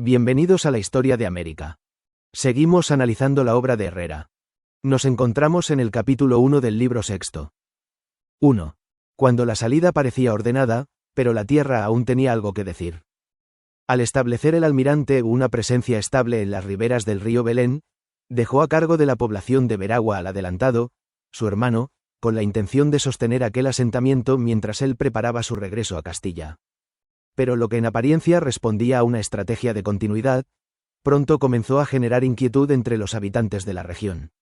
Bienvenidos a la historia de América. Seguimos analizando la obra de Herrera. Nos encontramos en el capítulo 1 del libro sexto. 1. Cuando la salida parecía ordenada, pero la tierra aún tenía algo que decir. Al establecer el almirante una presencia estable en las riberas del río Belén, dejó a cargo de la población de Veragua al adelantado, su hermano, con la intención de sostener aquel asentamiento mientras él preparaba su regreso a Castilla. Pero lo que en apariencia respondía a una estrategia de continuidad, pronto comenzó a generar inquietud entre los habitantes de la región.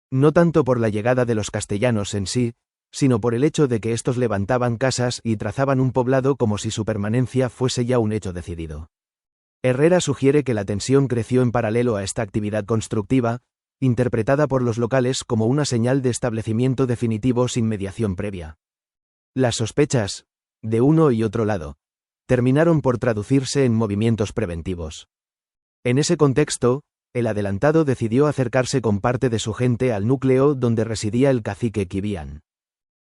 No tanto por la llegada de los castellanos en sí, sino por el hecho de que estos levantaban casas y trazaban un poblado como si su permanencia fuese ya un hecho decidido. Herrera sugiere que la tensión creció en paralelo a esta actividad constructiva, interpretada por los locales como una señal de establecimiento definitivo sin mediación previa. Las sospechas, de uno y otro lado, terminaron por traducirse en movimientos preventivos. En ese contexto, el adelantado decidió acercarse con parte de su gente al núcleo donde residía el cacique Quibián.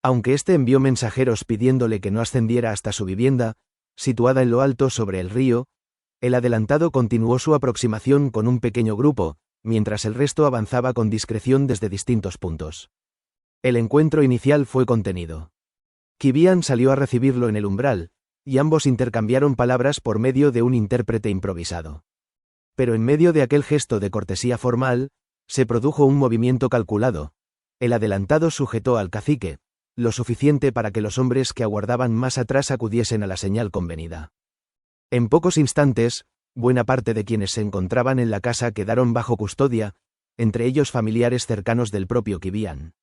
Aunque éste envió mensajeros pidiéndole que no ascendiera hasta su vivienda, situada en lo alto sobre el río, el adelantado continuó su aproximación con un pequeño grupo, mientras el resto avanzaba con discreción desde distintos puntos. El encuentro inicial fue contenido. Quibián salió a recibirlo en el umbral, y ambos intercambiaron palabras por medio de un intérprete improvisado. Pero en medio de aquel gesto de cortesía formal, se produjo un movimiento calculado. El adelantado sujetó al cacique, lo suficiente para que los hombres que aguardaban más atrás acudiesen a la señal convenida. En pocos instantes, buena parte de quienes se encontraban en la casa quedaron bajo custodia, entre ellos familiares cercanos del propio Quibián.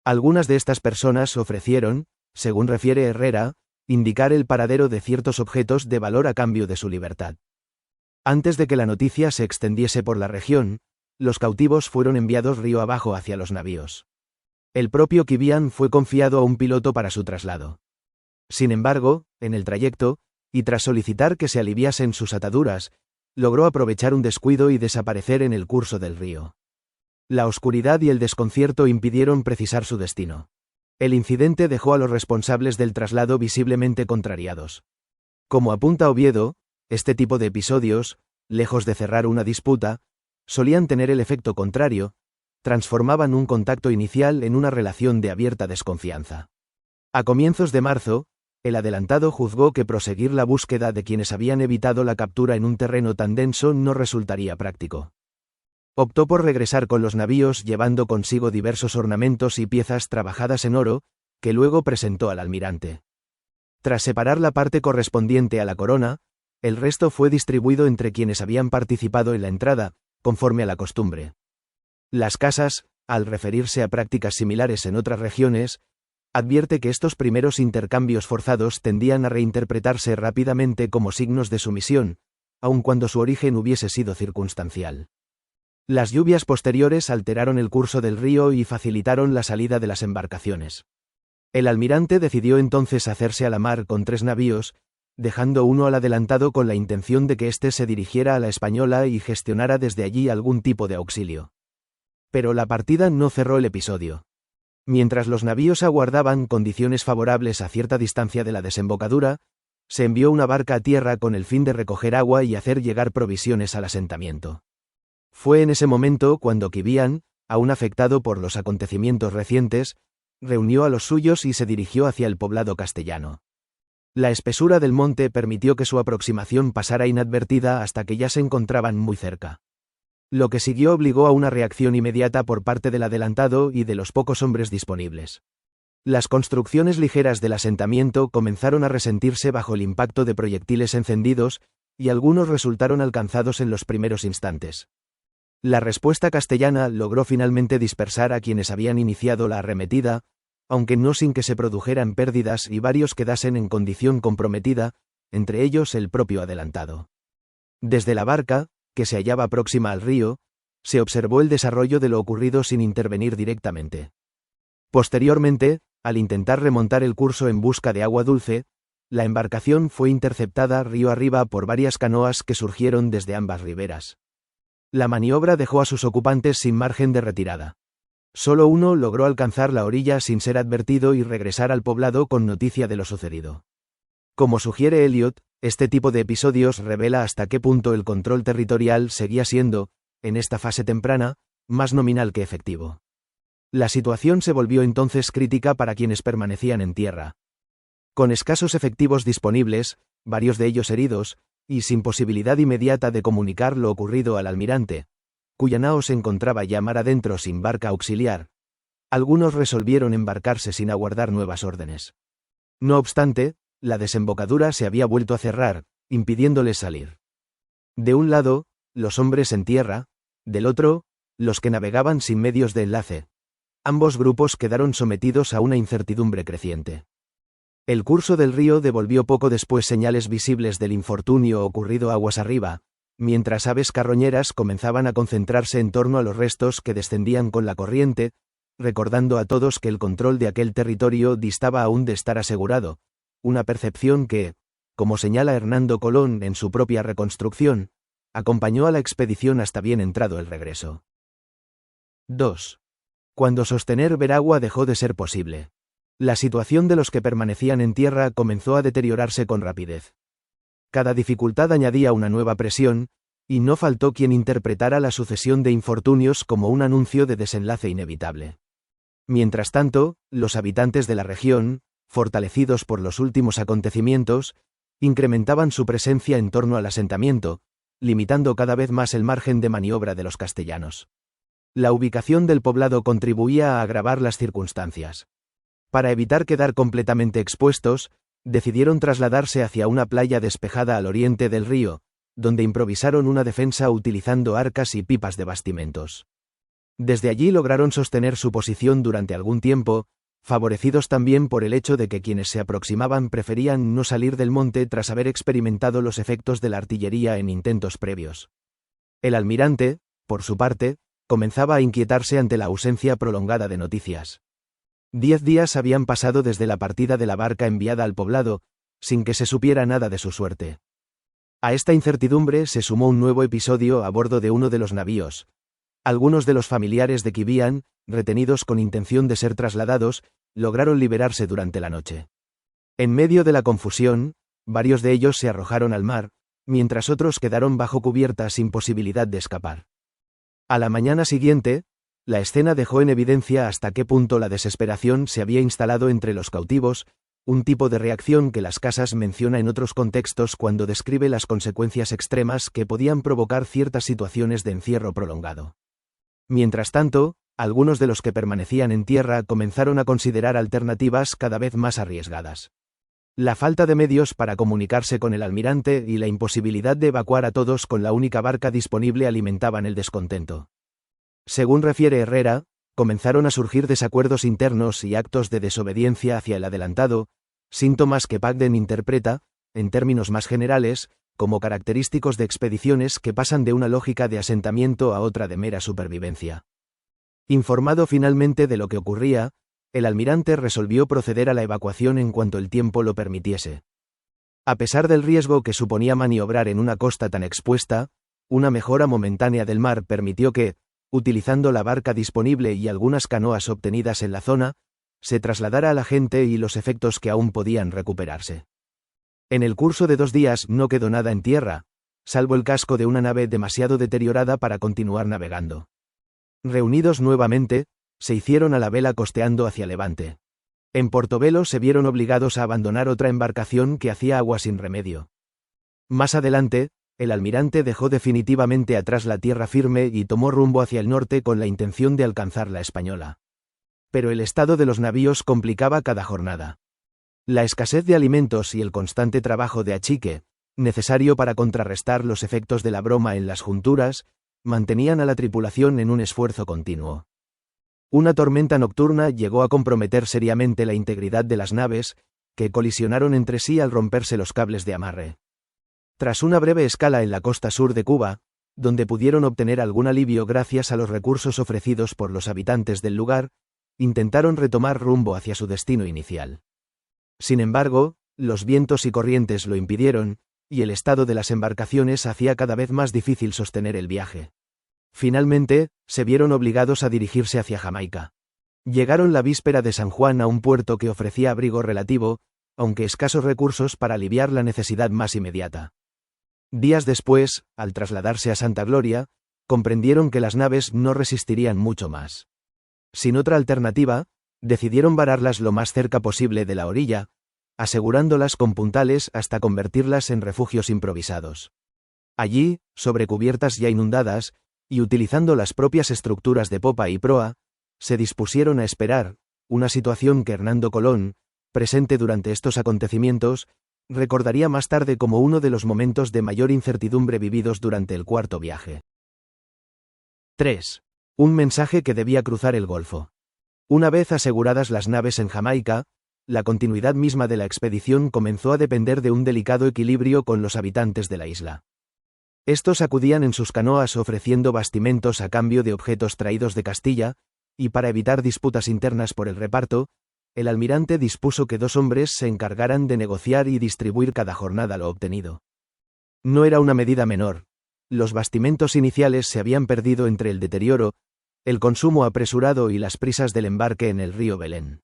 Algunas de estas personas ofrecieron, según refiere Herrera, indicar el paradero de ciertos objetos de valor a cambio de su libertad. Antes de que la noticia se extendiese por la región, los cautivos fueron enviados río abajo hacia los navíos. El propio Quibián fue confiado a un piloto para su traslado. Sin embargo, en el trayecto, y tras solicitar que se aliviasen sus ataduras, logró aprovechar un descuido y desaparecer en el curso del río. La oscuridad y el desconcierto impidieron precisar su destino. El incidente dejó a los responsables del traslado visiblemente contrariados. Como apunta Oviedo, este tipo de episodios, lejos de cerrar una disputa, solían tener el efecto contrario, transformaban un contacto inicial en una relación de abierta desconfianza. A comienzos de marzo, el adelantado juzgó que proseguir la búsqueda de quienes habían evitado la captura en un terreno tan denso no resultaría práctico. Optó por regresar con los navíos llevando consigo diversos ornamentos y piezas trabajadas en oro, que luego presentó al almirante. Tras separar la parte correspondiente a la corona, el resto fue distribuido entre quienes habían participado en la entrada, conforme a la costumbre. Las Casas, al referirse a prácticas similares en otras regiones, advierte que estos primeros intercambios forzados tendían a reinterpretarse rápidamente como signos de sumisión, aun cuando su origen hubiese sido circunstancial. Las lluvias posteriores alteraron el curso del río y facilitaron la salida de las embarcaciones. El almirante decidió entonces hacerse a la mar con 3 navíos, dejando uno al adelantado con la intención de que éste se dirigiera a la Española y gestionara desde allí algún tipo de auxilio. Pero la partida no cerró el episodio. Mientras los navíos aguardaban condiciones favorables a cierta distancia de la desembocadura, se envió una barca a tierra con el fin de recoger agua y hacer llegar provisiones al asentamiento. Fue en ese momento cuando Quibián, aún afectado por los acontecimientos recientes, reunió a los suyos y se dirigió hacia el poblado castellano. La espesura del monte permitió que su aproximación pasara inadvertida hasta que ya se encontraban muy cerca. Lo que siguió obligó a una reacción inmediata por parte del adelantado y de los pocos hombres disponibles. Las construcciones ligeras del asentamiento comenzaron a resentirse bajo el impacto de proyectiles encendidos, y algunos resultaron alcanzados en los primeros instantes. La respuesta castellana logró finalmente dispersar a quienes habían iniciado la arremetida, aunque no sin que se produjeran pérdidas y varios quedasen en condición comprometida, entre ellos el propio adelantado. Desde la barca, que se hallaba próxima al río, se observó el desarrollo de lo ocurrido sin intervenir directamente. Posteriormente, al intentar remontar el curso en busca de agua dulce, la embarcación fue interceptada río arriba por varias canoas que surgieron desde ambas riberas. La maniobra dejó a sus ocupantes sin margen de retirada. Solo uno logró alcanzar la orilla sin ser advertido y regresar al poblado con noticia de lo sucedido. Como sugiere Elliot, Este tipo de episodios revela hasta qué punto el control territorial seguía siendo, en esta fase temprana, más nominal que efectivo. La situación se volvió entonces crítica para quienes permanecían en tierra. Con escasos efectivos disponibles, varios de ellos heridos, y sin posibilidad inmediata de comunicar lo ocurrido al almirante, cuya nao se encontraba ya mar adentro sin barca auxiliar, algunos resolvieron embarcarse sin aguardar nuevas órdenes. No obstante, la desembocadura se había vuelto a cerrar, impidiéndoles salir. De un lado, los hombres en tierra, del otro, los que navegaban sin medios de enlace. Ambos grupos quedaron sometidos a una incertidumbre creciente. El curso del río devolvió poco después señales visibles del infortunio ocurrido aguas arriba, mientras aves carroñeras comenzaban a concentrarse en torno a los restos que descendían con la corriente, recordando a todos que el control de aquel territorio distaba aún de estar asegurado, una percepción que, como señala Hernando Colón en su propia reconstrucción, acompañó a la expedición hasta bien entrado el regreso. 2. Cuando sostener Veragua dejó de ser posible. La situación de los que permanecían en tierra comenzó a deteriorarse con rapidez. Cada dificultad añadía una nueva presión, y no faltó quien interpretara la sucesión de infortunios como un anuncio de desenlace inevitable. Mientras tanto, los habitantes de la región, fortalecidos por los últimos acontecimientos, incrementaban su presencia en torno al asentamiento, limitando cada vez más el margen de maniobra de los castellanos. La ubicación del poblado contribuía a agravar las circunstancias. Para evitar quedar completamente expuestos, decidieron trasladarse hacia una playa despejada al oriente del río, donde improvisaron una defensa utilizando arcas y pipas de bastimentos. Desde allí lograron sostener su posición durante algún tiempo, favorecidos también por el hecho de que quienes se aproximaban preferían no salir del monte tras haber experimentado los efectos de la artillería en intentos previos. El almirante, por su parte, comenzaba a inquietarse ante la ausencia prolongada de noticias. 10 días habían pasado desde la partida de la barca enviada al poblado, sin que se supiera nada de su suerte. A esta incertidumbre se sumó un nuevo episodio a bordo de uno de los navíos. Algunos de los familiares de Quibián, retenidos con intención de ser trasladados, lograron liberarse durante la noche. En medio de la confusión, varios de ellos se arrojaron al mar, mientras otros quedaron bajo cubierta sin posibilidad de escapar. A la mañana siguiente, la escena dejó en evidencia hasta qué punto la desesperación se había instalado entre los cautivos, un tipo de reacción que Las Casas menciona en otros contextos cuando describe las consecuencias extremas que podían provocar ciertas situaciones de encierro prolongado. Mientras tanto, algunos de los que permanecían en tierra comenzaron a considerar alternativas cada vez más arriesgadas. La falta de medios para comunicarse con el almirante y la imposibilidad de evacuar a todos con la única barca disponible alimentaban el descontento. Según refiere Herrera, comenzaron a surgir desacuerdos internos y actos de desobediencia hacia el adelantado, síntomas que Pagden interpreta, en términos más generales, como característicos de expediciones que pasan de una lógica de asentamiento a otra de mera supervivencia. Informado finalmente de lo que ocurría, el almirante resolvió proceder a la evacuación en cuanto el tiempo lo permitiese. A pesar del riesgo que suponía maniobrar en una costa tan expuesta, una mejora momentánea del mar permitió que, utilizando la barca disponible y algunas canoas obtenidas en la zona, se trasladara a la gente y los efectos que aún podían recuperarse. En el curso de 2 días no quedó nada en tierra, salvo el casco de una nave demasiado deteriorada para continuar navegando. Reunidos nuevamente, se hicieron a la vela costeando hacia Levante. En Portobelo se vieron obligados a abandonar otra embarcación que hacía agua sin remedio. Más adelante, el almirante dejó definitivamente atrás la tierra firme y tomó rumbo hacia el norte con la intención de alcanzar la Española. Pero el estado de los navíos complicaba cada jornada. La escasez de alimentos y el constante trabajo de achique, necesario para contrarrestar los efectos de la broma en las junturas, mantenían a la tripulación en un esfuerzo continuo. Una tormenta nocturna llegó a comprometer seriamente la integridad de las naves, que colisionaron entre sí al romperse los cables de amarre. Tras una breve escala en la costa sur de Cuba, donde pudieron obtener algún alivio gracias a los recursos ofrecidos por los habitantes del lugar, intentaron retomar rumbo hacia su destino inicial. Sin embargo, los vientos y corrientes lo impidieron, y el estado de las embarcaciones hacía cada vez más difícil sostener el viaje. Finalmente, se vieron obligados a dirigirse hacia Jamaica. Llegaron la víspera de San Juan a un puerto que ofrecía abrigo relativo, aunque escasos recursos para aliviar la necesidad más inmediata. Días después, al trasladarse a Santa Gloria, comprendieron que las naves no resistirían mucho más. Sin otra alternativa, decidieron vararlas lo más cerca posible de la orilla, asegurándolas con puntales hasta convertirlas en refugios improvisados. Allí, sobre cubiertas ya inundadas, y utilizando las propias estructuras de popa y proa, se dispusieron a esperar, una situación que Hernando Colón, presente durante estos acontecimientos, recordaría más tarde como uno de los momentos de mayor incertidumbre vividos durante el cuarto viaje. 3. Un mensaje que debía cruzar el Golfo. Una vez aseguradas las naves en Jamaica, la continuidad misma de la expedición comenzó a depender de un delicado equilibrio con los habitantes de la isla. Estos acudían en sus canoas ofreciendo bastimentos a cambio de objetos traídos de Castilla, y para evitar disputas internas por el reparto, el almirante dispuso que 2 hombres se encargaran de negociar y distribuir cada jornada lo obtenido. No era una medida menor. Los bastimentos iniciales se habían perdido entre el deterioro, el consumo apresurado y las prisas del embarque en el río Belén.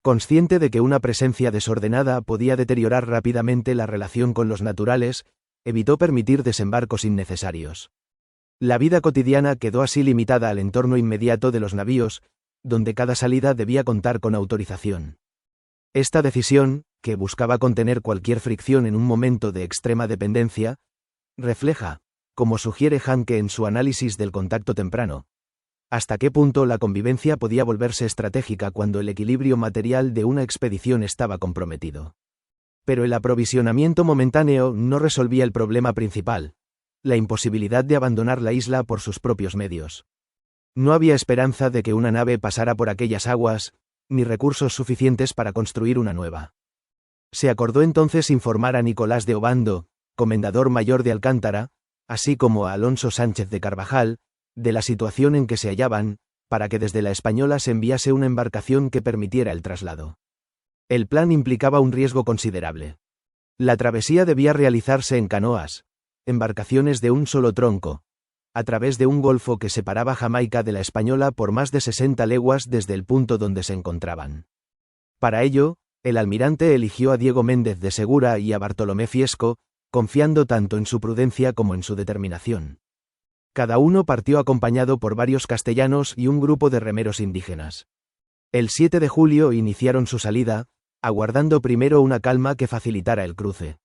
Consciente de que una presencia desordenada podía deteriorar rápidamente la relación con los naturales, evitó permitir desembarcos innecesarios. La vida cotidiana quedó así limitada al entorno inmediato de los navíos, donde cada salida debía contar con autorización. Esta decisión, que buscaba contener cualquier fricción en un momento de extrema dependencia, refleja, como sugiere Hanke en su análisis del contacto temprano, hasta qué punto la convivencia podía volverse estratégica cuando el equilibrio material de una expedición estaba comprometido. Pero el aprovisionamiento momentáneo no resolvía el problema principal, la imposibilidad de abandonar la isla por sus propios medios. No había esperanza de que una nave pasara por aquellas aguas, ni recursos suficientes para construir una nueva. Se acordó entonces informar a Nicolás de Obando, comendador mayor de Alcántara, así como a Alonso Sánchez de Carvajal, de la situación en que se hallaban, para que desde la Española se enviase una embarcación que permitiera el traslado. El plan implicaba un riesgo considerable. La travesía debía realizarse en canoas, embarcaciones de un solo tronco, a través de un golfo que separaba Jamaica de la Española por más de 60 leguas desde el punto donde se encontraban. Para ello, el almirante eligió a Diego Méndez de Segura y a Bartolomé Fiesco, confiando tanto en su prudencia como en su determinación. Cada uno partió acompañado por varios castellanos y un grupo de remeros indígenas. El 7 de julio iniciaron su salida, aguardando primero una calma que facilitara el cruce.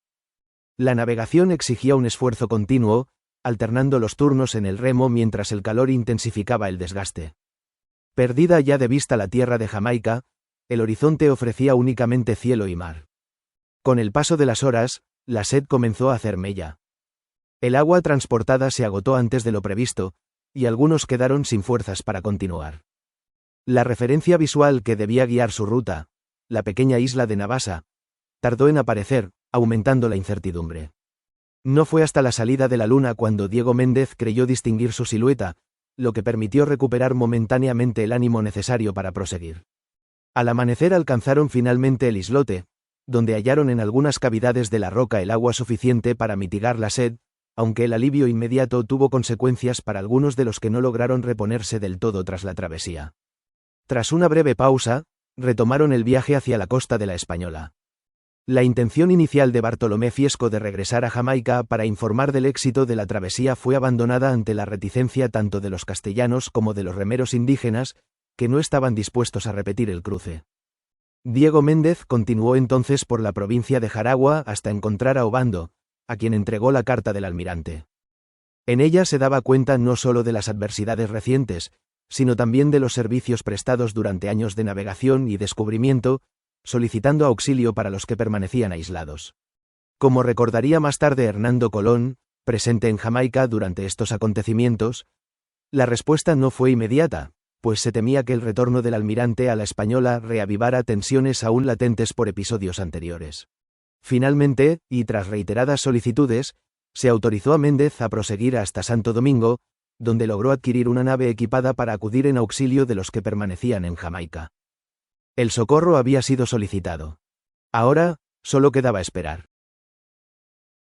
La navegación exigía un esfuerzo continuo, alternando los turnos en el remo mientras el calor intensificaba el desgaste. Perdida ya de vista la tierra de Jamaica, el horizonte ofrecía únicamente cielo y mar. Con el paso de las horas, la sed comenzó a hacer mella. El agua transportada se agotó antes de lo previsto, y algunos quedaron sin fuerzas para continuar. La referencia visual que debía guiar su ruta, la pequeña isla de Navassa, tardó en aparecer, aumentando la incertidumbre. No fue hasta la salida de la luna cuando Diego Méndez creyó distinguir su silueta, lo que permitió recuperar momentáneamente el ánimo necesario para proseguir. Al amanecer alcanzaron finalmente el islote, donde hallaron en algunas cavidades de la roca el agua suficiente para mitigar la sed, aunque el alivio inmediato tuvo consecuencias para algunos de los que no lograron reponerse del todo tras la travesía. Tras una breve pausa, retomaron el viaje hacia la costa de la Española. La intención inicial de Bartolomé Fiesco de regresar a Jamaica para informar del éxito de la travesía fue abandonada ante la reticencia tanto de los castellanos como de los remeros indígenas, que no estaban dispuestos a repetir el cruce. Diego Méndez continuó entonces por la provincia de Jaragua hasta encontrar a Obando, a quien entregó la carta del almirante. En ella se daba cuenta no solo de las adversidades recientes, sino también de los servicios prestados durante años de navegación y descubrimiento, solicitando auxilio para los que permanecían aislados. Como recordaría más tarde Hernando Colón, presente en Jamaica durante estos acontecimientos, la respuesta no fue inmediata, pues se temía que el retorno del almirante a la Española reavivara tensiones aún latentes por episodios anteriores. Finalmente, y tras reiteradas solicitudes, se autorizó a Méndez a proseguir hasta Santo Domingo, donde logró adquirir una nave equipada para acudir en auxilio de los que permanecían en Jamaica. El socorro había sido solicitado. Ahora, solo quedaba esperar.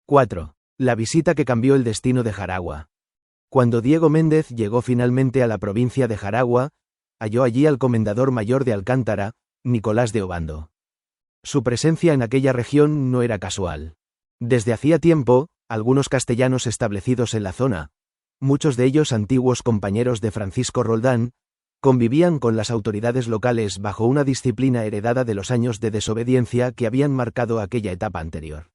4. La visita que cambió el destino de Jaragua. Cuando Diego Méndez llegó finalmente a la provincia de Jaragua, halló allí al comendador mayor de Alcántara, Nicolás de Obando. Su presencia en aquella región no era casual. Desde hacía tiempo, algunos castellanos establecidos en la zona, muchos de ellos antiguos compañeros de Francisco Roldán, convivían con las autoridades locales bajo una disciplina heredada de los años de desobediencia que habían marcado aquella etapa anterior.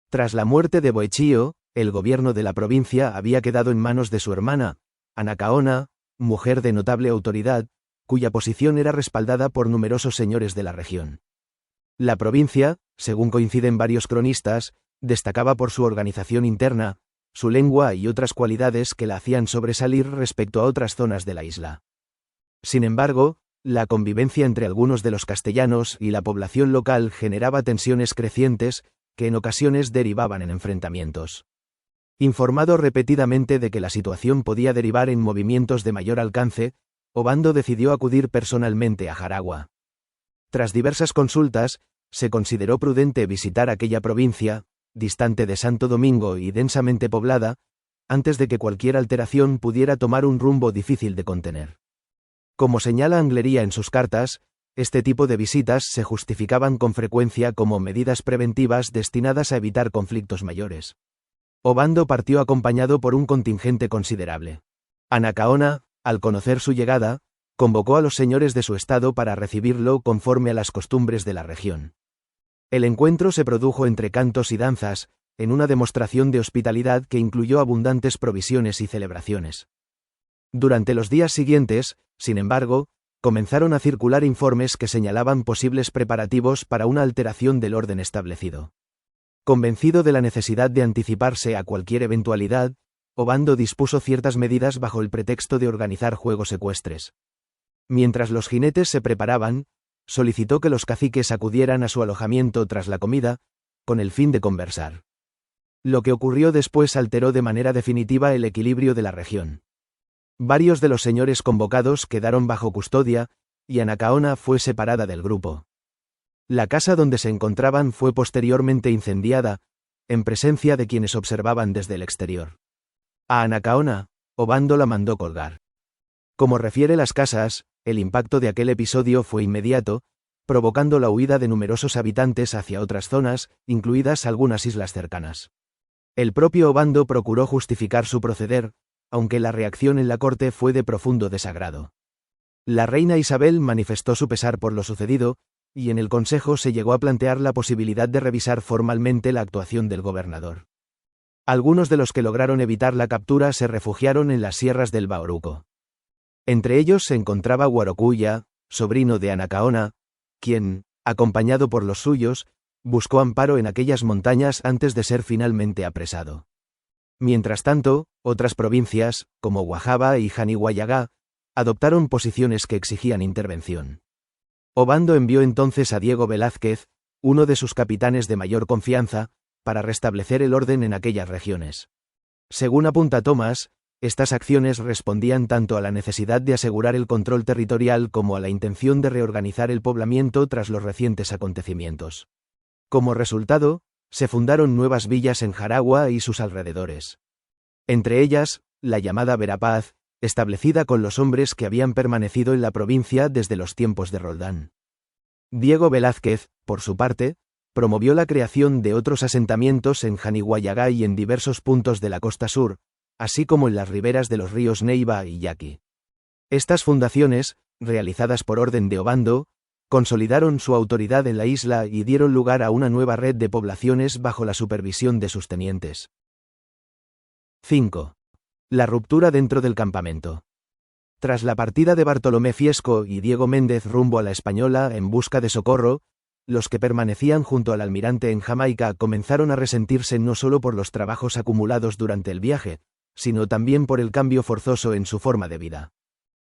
Tras la muerte de Boechío, el gobierno de la provincia había quedado en manos de su hermana, Anacaona, mujer de notable autoridad, cuya posición era respaldada por numerosos señores de la región. La provincia, según coinciden varios cronistas, destacaba por su organización interna, su lengua y otras cualidades que la hacían sobresalir respecto a otras zonas de la isla. Sin embargo, la convivencia entre algunos de los castellanos y la población local generaba tensiones crecientes, que en ocasiones derivaban en enfrentamientos. Informado repetidamente de que la situación podía derivar en movimientos de mayor alcance, Obando decidió acudir personalmente a Jaragua. Tras diversas consultas, se consideró prudente visitar aquella provincia, distante de Santo Domingo y densamente poblada, antes de que cualquier alteración pudiera tomar un rumbo difícil de contener. Como señala Anglería en sus cartas, este tipo de visitas se justificaban con frecuencia como medidas preventivas destinadas a evitar conflictos mayores. Obando partió acompañado por un contingente considerable. Anacaona, al conocer su llegada, convocó a los señores de su estado para recibirlo conforme a las costumbres de la región. El encuentro se produjo entre cantos y danzas, en una demostración de hospitalidad que incluyó abundantes provisiones y celebraciones. Durante los días siguientes, sin embargo, comenzaron a circular informes que señalaban posibles preparativos para una alteración del orden establecido. Convencido de la necesidad de anticiparse a cualquier eventualidad, Obando dispuso ciertas medidas bajo el pretexto de organizar juegos ecuestres. Mientras los jinetes se preparaban, solicitó que los caciques acudieran a su alojamiento tras la comida, con el fin de conversar. Lo que ocurrió después alteró de manera definitiva el equilibrio de la región. Varios de los señores convocados quedaron bajo custodia, y Anacaona fue separada del grupo. La casa donde se encontraban fue posteriormente incendiada, en presencia de quienes observaban desde el exterior. A Anacaona, Obando la mandó colgar. Como refiere Las Casas, el impacto de aquel episodio fue inmediato, provocando la huida de numerosos habitantes hacia otras zonas, incluidas algunas islas cercanas. El propio Obando procuró justificar su proceder, aunque la reacción en la corte fue de profundo desagrado. La reina Isabel manifestó su pesar por lo sucedido, y en el consejo se llegó a plantear la posibilidad de revisar formalmente la actuación del gobernador. Algunos de los que lograron evitar la captura se refugiaron en las sierras del Bauruco. Entre ellos se encontraba Guarocuya, sobrino de Anacaona, quien, acompañado por los suyos, buscó amparo en aquellas montañas antes de ser finalmente apresado. Mientras tanto, otras provincias, como Guajaba y Janihuayagá, adoptaron posiciones que exigían intervención. Obando envió entonces a Diego Velázquez, uno de sus capitanes de mayor confianza, para restablecer el orden en aquellas regiones. Según apunta Tomás, estas acciones respondían tanto a la necesidad de asegurar el control territorial como a la intención de reorganizar el poblamiento tras los recientes acontecimientos. Como resultado, se fundaron nuevas villas en Jaragua y sus alrededores. Entre ellas, la llamada Verapaz, establecida con los hombres que habían permanecido en la provincia desde los tiempos de Roldán. Diego Velázquez, por su parte, promovió la creación de otros asentamientos en Janihuayagá y en diversos puntos de la costa sur, así como en las riberas de los ríos Neiva y Yaqui. Estas fundaciones, realizadas por orden de Obando, consolidaron su autoridad en la isla y dieron lugar a una nueva red de poblaciones bajo la supervisión de sus tenientes. 5. La ruptura dentro del campamento. Tras la partida de Bartolomé Fiesco y Diego Méndez rumbo a la Española en busca de socorro, los que permanecían junto al almirante en Jamaica comenzaron a resentirse no solo por los trabajos acumulados durante el viaje, sino también por el cambio forzoso en su forma de vida.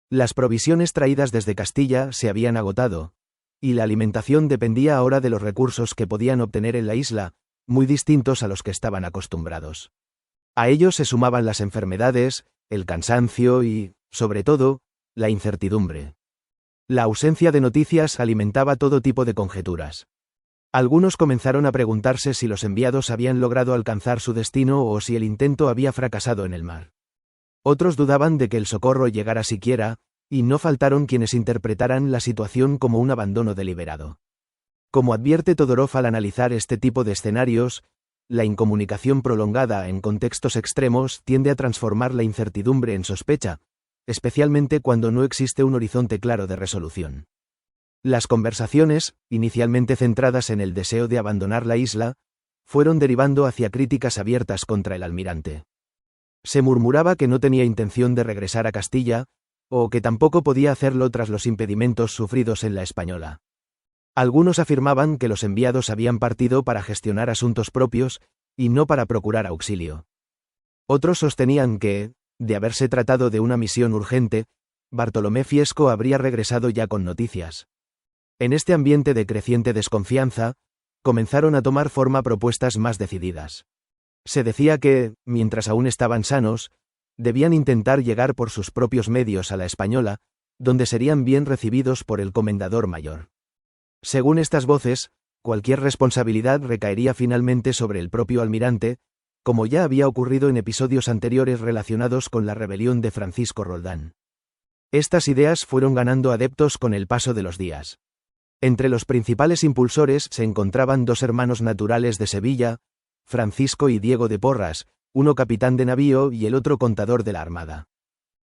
Las provisiones traídas desde Castilla se habían agotado, y la alimentación dependía ahora de los recursos que podían obtener en la isla, muy distintos a los que estaban acostumbrados. A ellos se sumaban las enfermedades, el cansancio y, sobre todo, la incertidumbre. La ausencia de noticias alimentaba todo tipo de conjeturas. Algunos comenzaron a preguntarse si los enviados habían logrado alcanzar su destino o si el intento había fracasado en el mar. Otros dudaban de que el socorro llegara siquiera, y no faltaron quienes interpretaran la situación como un abandono deliberado. Como advierte Todorov al analizar este tipo de escenarios, la incomunicación prolongada en contextos extremos tiende a transformar la incertidumbre en sospecha, especialmente cuando no existe un horizonte claro de resolución. Las conversaciones, inicialmente centradas en el deseo de abandonar la isla, fueron derivando hacia críticas abiertas contra el almirante. Se murmuraba que no tenía intención de regresar a Castilla, o que tampoco podía hacerlo tras los impedimentos sufridos en la Española. Algunos afirmaban que los enviados habían partido para gestionar asuntos propios, y no para procurar auxilio. Otros sostenían que, de haberse tratado de una misión urgente, Bartolomé Fiesco habría regresado ya con noticias. En este ambiente de creciente desconfianza, comenzaron a tomar forma propuestas más decididas. Se decía que, mientras aún estaban sanos, debían intentar llegar por sus propios medios a la Española, donde serían bien recibidos por el comendador mayor. Según estas voces, cualquier responsabilidad recaería finalmente sobre el propio almirante, como ya había ocurrido en episodios anteriores relacionados con la rebelión de Francisco Roldán. Estas ideas fueron ganando adeptos con el paso de los días. Entre los principales impulsores se encontraban dos hermanos naturales de Sevilla, Francisco y Diego de Porras, uno capitán de navío y el otro contador de la Armada.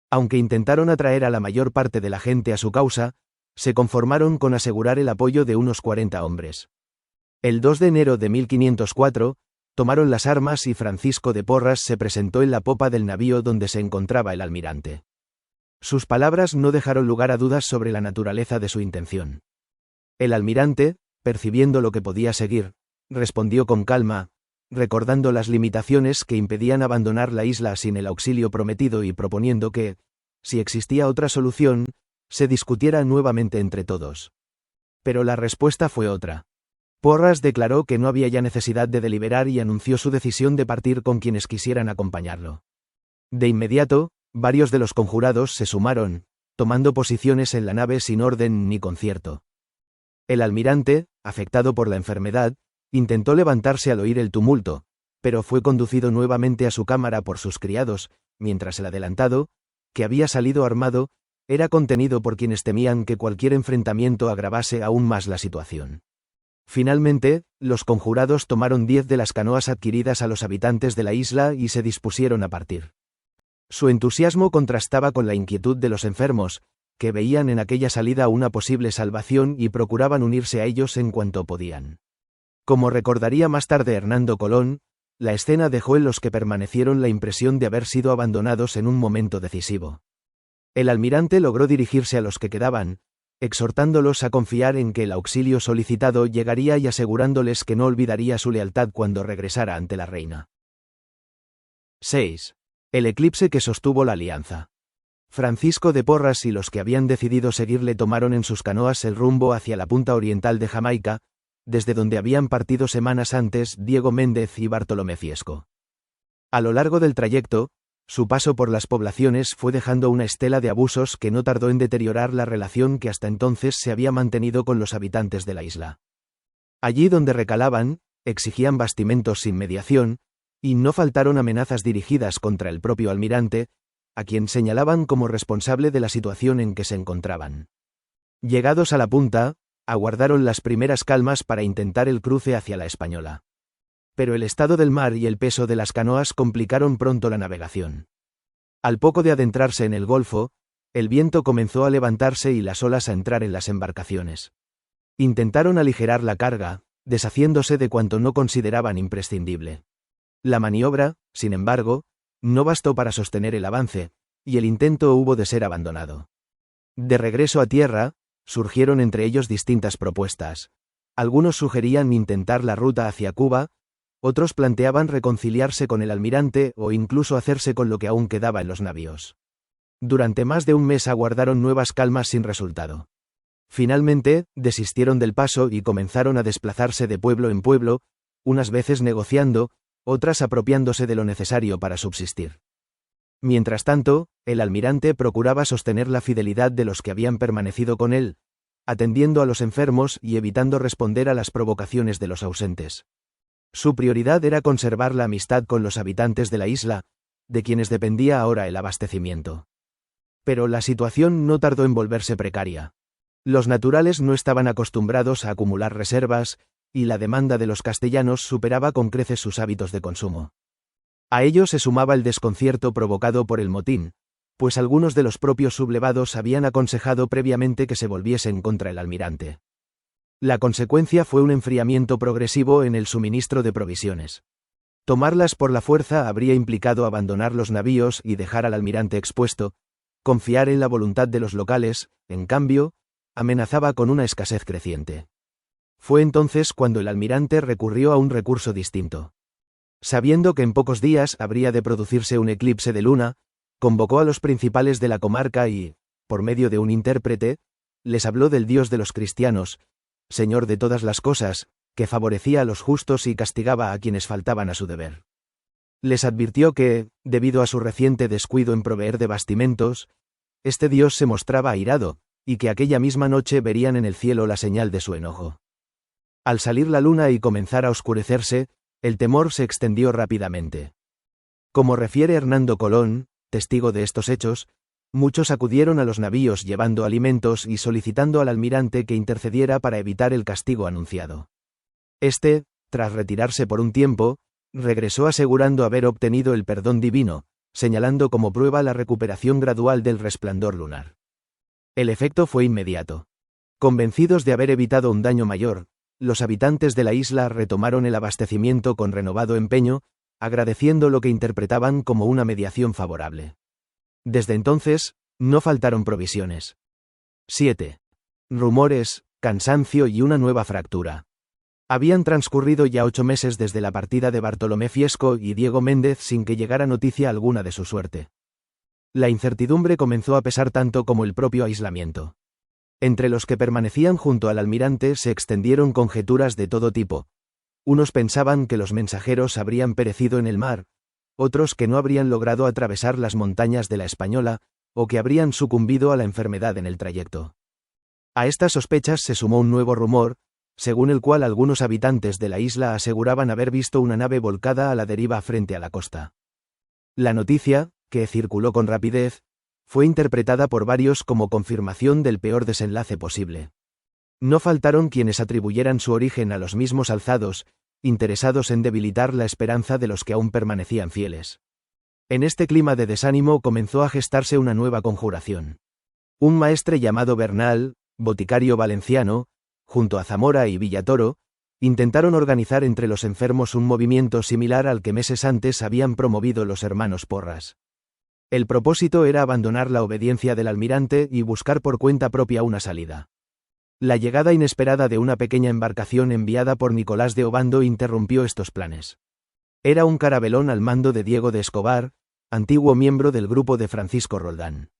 Aunque intentaron atraer a la mayor parte de la gente a su causa, se conformaron con asegurar el apoyo de unos 40 hombres. El 2 de enero de 1504, tomaron las armas y Francisco de Porras se presentó en la popa del navío donde se encontraba el almirante. Sus palabras no dejaron lugar a dudas sobre la naturaleza de su intención. El almirante, percibiendo lo que podía seguir, respondió con calma, recordando las limitaciones que impedían abandonar la isla sin el auxilio prometido y proponiendo que, si existía otra solución, se discutiera nuevamente entre todos. Pero la respuesta fue otra. Porras declaró que no había ya necesidad de deliberar y anunció su decisión de partir con quienes quisieran acompañarlo. De inmediato, varios de los conjurados se sumaron, tomando posiciones en la nave sin orden ni concierto. El almirante, afectado por la enfermedad, intentó levantarse al oír el tumulto, pero fue conducido nuevamente a su cámara por sus criados, mientras el adelantado, que había salido armado, era contenido por quienes temían que cualquier enfrentamiento agravase aún más la situación. Finalmente, los conjurados tomaron 10 de las canoas adquiridas a los habitantes de la isla y se dispusieron a partir. Su entusiasmo contrastaba con la inquietud de los enfermos, que veían en aquella salida una posible salvación y procuraban unirse a ellos en cuanto podían. Como recordaría más tarde Hernando Colón, la escena dejó en los que permanecieron la impresión de haber sido abandonados en un momento decisivo. El almirante logró dirigirse a los que quedaban, exhortándolos a confiar en que el auxilio solicitado llegaría y asegurándoles que no olvidaría su lealtad cuando regresara ante la reina. 6. El eclipse que sostuvo la alianza. Francisco de Porras y los que habían decidido seguirle tomaron en sus canoas el rumbo hacia la punta oriental de Jamaica, desde donde habían partido semanas antes Diego Méndez y Bartolomé Fiesco. A lo largo del trayecto, su paso por las poblaciones fue dejando una estela de abusos que no tardó en deteriorar la relación que hasta entonces se había mantenido con los habitantes de la isla. Allí donde recalaban, exigían bastimentos sin mediación, y no faltaron amenazas dirigidas contra el propio almirante, a quien señalaban como responsable de la situación en que se encontraban. Llegados a la punta, aguardaron las primeras calmas para intentar el cruce hacia la Española. Pero el estado del mar y el peso de las canoas complicaron pronto la navegación. Al poco de adentrarse en el golfo, el viento comenzó a levantarse y las olas a entrar en las embarcaciones. Intentaron aligerar la carga, deshaciéndose de cuanto no consideraban imprescindible. La maniobra, sin embargo, no bastó para sostener el avance, y el intento hubo de ser abandonado. De regreso a tierra, surgieron entre ellos distintas propuestas. Algunos sugerían intentar la ruta hacia Cuba, otros planteaban reconciliarse con el almirante o incluso hacerse con lo que aún quedaba en los navíos. Durante más de un mes aguardaron nuevas calmas sin resultado. Finalmente, desistieron del paso y comenzaron a desplazarse de pueblo en pueblo, unas veces negociando, otras apropiándose de lo necesario para subsistir. Mientras tanto, el almirante procuraba sostener la fidelidad de los que habían permanecido con él, atendiendo a los enfermos y evitando responder a las provocaciones de los ausentes. Su prioridad era conservar la amistad con los habitantes de la isla, de quienes dependía ahora el abastecimiento. Pero la situación no tardó en volverse precaria. Los naturales no estaban acostumbrados a acumular reservas, y la demanda de los castellanos superaba con creces sus hábitos de consumo. A ello se sumaba el desconcierto provocado por el motín, pues algunos de los propios sublevados habían aconsejado previamente que se volviesen contra el almirante. La consecuencia fue un enfriamiento progresivo en el suministro de provisiones. Tomarlas por la fuerza habría implicado abandonar los navíos y dejar al almirante expuesto. Confiar en la voluntad de los locales, en cambio, amenazaba con una escasez creciente. Fue entonces cuando el almirante recurrió a un recurso distinto. Sabiendo que en pocos días habría de producirse un eclipse de luna, convocó a los principales de la comarca y, por medio de un intérprete, les habló del Dios de los cristianos, Señor de todas las cosas, que favorecía a los justos y castigaba a quienes faltaban a su deber. Les advirtió que, debido a su reciente descuido en proveer de bastimentos, este Dios se mostraba airado, y que aquella misma noche verían en el cielo la señal de su enojo. Al salir la luna y comenzar a oscurecerse, el temor se extendió rápidamente. Como refiere Hernando Colón, testigo de estos hechos, muchos acudieron a los navíos llevando alimentos y solicitando al almirante que intercediera para evitar el castigo anunciado. Este, tras retirarse por un tiempo, regresó asegurando haber obtenido el perdón divino, señalando como prueba la recuperación gradual del resplandor lunar. El efecto fue inmediato. Convencidos de haber evitado un daño mayor, los habitantes de la isla retomaron el abastecimiento con renovado empeño, agradeciendo lo que interpretaban como una mediación favorable. Desde entonces, no faltaron provisiones. 7. Rumores, cansancio y una nueva fractura. Habían transcurrido ya 8 meses desde la partida de Bartolomé Fiesco y Diego Méndez sin que llegara noticia alguna de su suerte. La incertidumbre comenzó a pesar tanto como el propio aislamiento. Entre los que permanecían junto al almirante se extendieron conjeturas de todo tipo. Unos pensaban que los mensajeros habrían perecido en el mar, otros que no habrían logrado atravesar las montañas de la Española, o que habrían sucumbido a la enfermedad en el trayecto. A estas sospechas se sumó un nuevo rumor, según el cual algunos habitantes de la isla aseguraban haber visto una nave volcada a la deriva frente a la costa. La noticia, que circuló con rapidez, fue interpretada por varios como confirmación del peor desenlace posible. No faltaron quienes atribuyeran su origen a los mismos alzados, interesados en debilitar la esperanza de los que aún permanecían fieles. En este clima de desánimo comenzó a gestarse una nueva conjuración. Un maestre llamado Bernal, boticario valenciano, junto a Zamora y Villatoro, intentaron organizar entre los enfermos un movimiento similar al que meses antes habían promovido los hermanos Porras. El propósito era abandonar la obediencia del almirante y buscar por cuenta propia una salida. La llegada inesperada de una pequeña embarcación enviada por Nicolás de Obando interrumpió estos planes. Era un carabelón al mando de Diego de Escobar, antiguo miembro del grupo de Francisco Roldán.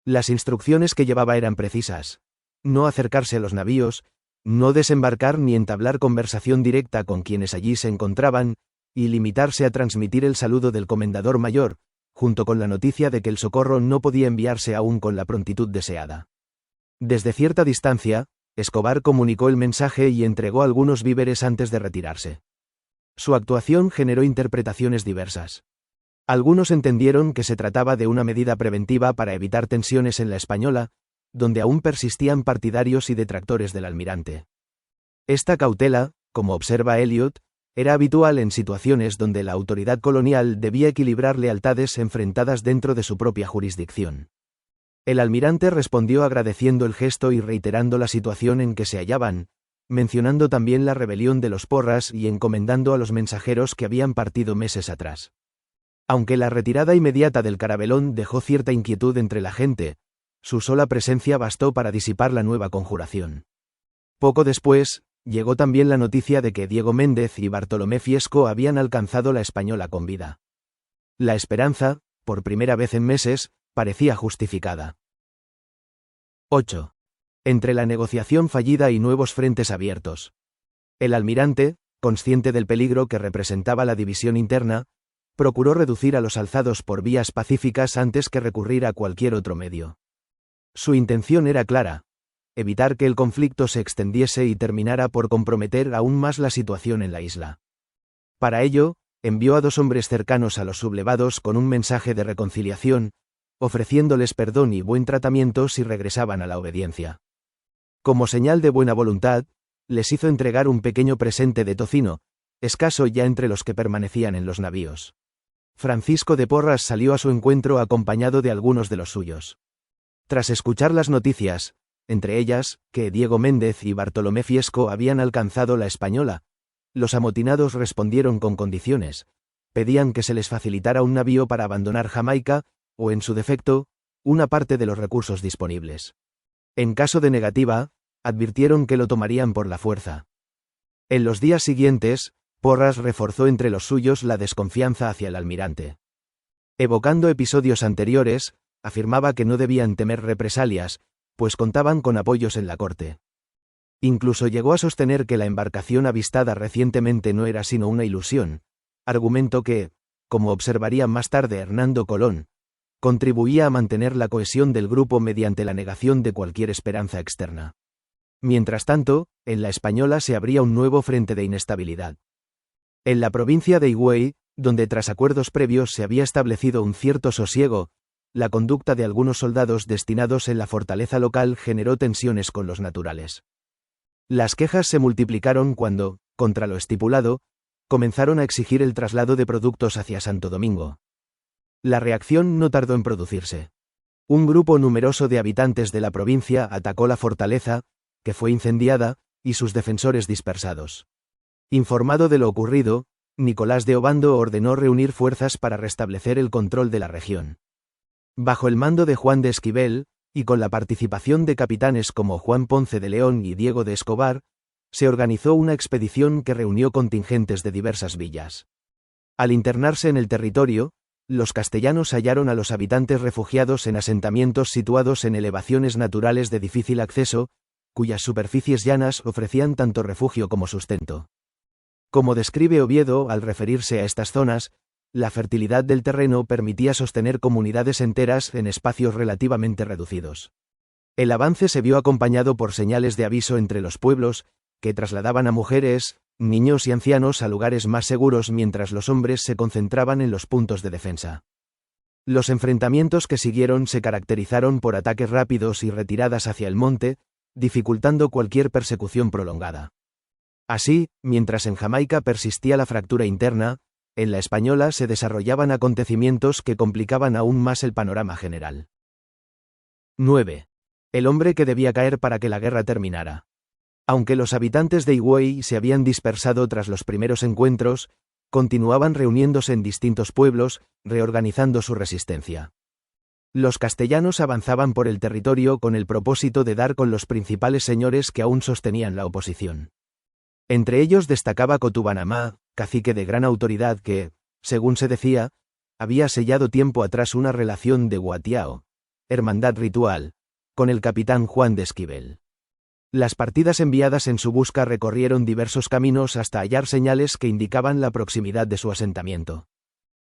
Las instrucciones que llevaba eran precisas: no acercarse a los navíos, no desembarcar ni entablar conversación directa con quienes allí se encontraban, y limitarse a transmitir el saludo del comendador mayor, junto con la noticia de que el socorro no podía enviarse aún con la prontitud deseada. Desde cierta distancia, Escobar comunicó el mensaje y entregó algunos víveres antes de retirarse. Su actuación generó interpretaciones diversas. Algunos entendieron que se trataba de una medida preventiva para evitar tensiones en la Española, donde aún persistían partidarios y detractores del almirante. Esta cautela, como observa Eliot, era habitual en situaciones donde la autoridad colonial debía equilibrar lealtades enfrentadas dentro de su propia jurisdicción. El almirante respondió agradeciendo el gesto y reiterando la situación en que se hallaban, mencionando también la rebelión de los Porras y encomendando a los mensajeros que habían partido meses atrás. Aunque la retirada inmediata del carabelón dejó cierta inquietud entre la gente, su sola presencia bastó para disipar la nueva conjuración. Poco después, llegó también la noticia de que Diego Méndez y Bartolomé Fiesco habían alcanzado la Española con vida. La esperanza, por primera vez en meses, parecía justificada. 8. Entre la negociación fallida y nuevos frentes abiertos. El almirante, consciente del peligro que representaba la división interna, procuró reducir a los alzados por vías pacíficas antes que recurrir a cualquier otro medio. Su intención era clara: evitar que el conflicto se extendiese y terminara por comprometer aún más la situación en la isla. Para ello, envió a 2 hombres cercanos a los sublevados con un mensaje de reconciliación, ofreciéndoles perdón y buen tratamiento si regresaban a la obediencia. Como señal de buena voluntad, les hizo entregar un pequeño presente de tocino, escaso ya entre los que permanecían en los navíos. Francisco de Porras salió a su encuentro acompañado de algunos de los suyos. Tras escuchar las noticias, entre ellas, que Diego Méndez y Bartolomé Fiesco habían alcanzado la Española, los amotinados respondieron con condiciones. Pedían que se les facilitara un navío para abandonar Jamaica, o en su defecto, una parte de los recursos disponibles. En caso de negativa, advirtieron que lo tomarían por la fuerza. En los días siguientes, Porras reforzó entre los suyos la desconfianza hacia el almirante. Evocando episodios anteriores, afirmaba que no debían temer represalias, pues contaban con apoyos en la corte. Incluso llegó a sostener que la embarcación avistada recientemente no era sino una ilusión, argumento que, como observaría más tarde Hernando Colón, contribuía a mantener la cohesión del grupo mediante la negación de cualquier esperanza externa. Mientras tanto, en la Española se abría un nuevo frente de inestabilidad. En la provincia de Higüey, donde tras acuerdos previos se había establecido un cierto sosiego, la conducta de algunos soldados destinados en la fortaleza local generó tensiones con los naturales. Las quejas se multiplicaron cuando, contra lo estipulado, comenzaron a exigir el traslado de productos hacia Santo Domingo. La reacción no tardó en producirse. Un grupo numeroso de habitantes de la provincia atacó la fortaleza, que fue incendiada, y sus defensores dispersados. Informado de lo ocurrido, Nicolás de Obando ordenó reunir fuerzas para restablecer el control de la región. Bajo el mando de Juan de Esquivel, y con la participación de capitanes como Juan Ponce de León y Diego de Escobar, se organizó una expedición que reunió contingentes de diversas villas. Al internarse en el territorio, los castellanos hallaron a los habitantes refugiados en asentamientos situados en elevaciones naturales de difícil acceso, cuyas superficies llanas ofrecían tanto refugio como sustento. Como describe Oviedo al referirse a estas zonas, la fertilidad del terreno permitía sostener comunidades enteras en espacios relativamente reducidos. El avance se vio acompañado por señales de aviso entre los pueblos, que trasladaban a mujeres, niños y ancianos a lugares más seguros mientras los hombres se concentraban en los puntos de defensa. Los enfrentamientos que siguieron se caracterizaron por ataques rápidos y retiradas hacia el monte, dificultando cualquier persecución prolongada. Así, mientras en Jamaica persistía la fractura interna, en la Española se desarrollaban acontecimientos que complicaban aún más el panorama general. 9. El hombre que debía caer para que la guerra terminara. Aunque los habitantes de Higüey se habían dispersado tras los primeros encuentros, continuaban reuniéndose en distintos pueblos, reorganizando su resistencia. Los castellanos avanzaban por el territorio con el propósito de dar con los principales señores que aún sostenían la oposición. Entre ellos destacaba Cotubanamá, cacique de gran autoridad que, según se decía, había sellado tiempo atrás una relación de guatiao, hermandad ritual, con el capitán Juan de Esquivel. Las partidas enviadas en su busca recorrieron diversos caminos hasta hallar señales que indicaban la proximidad de su asentamiento.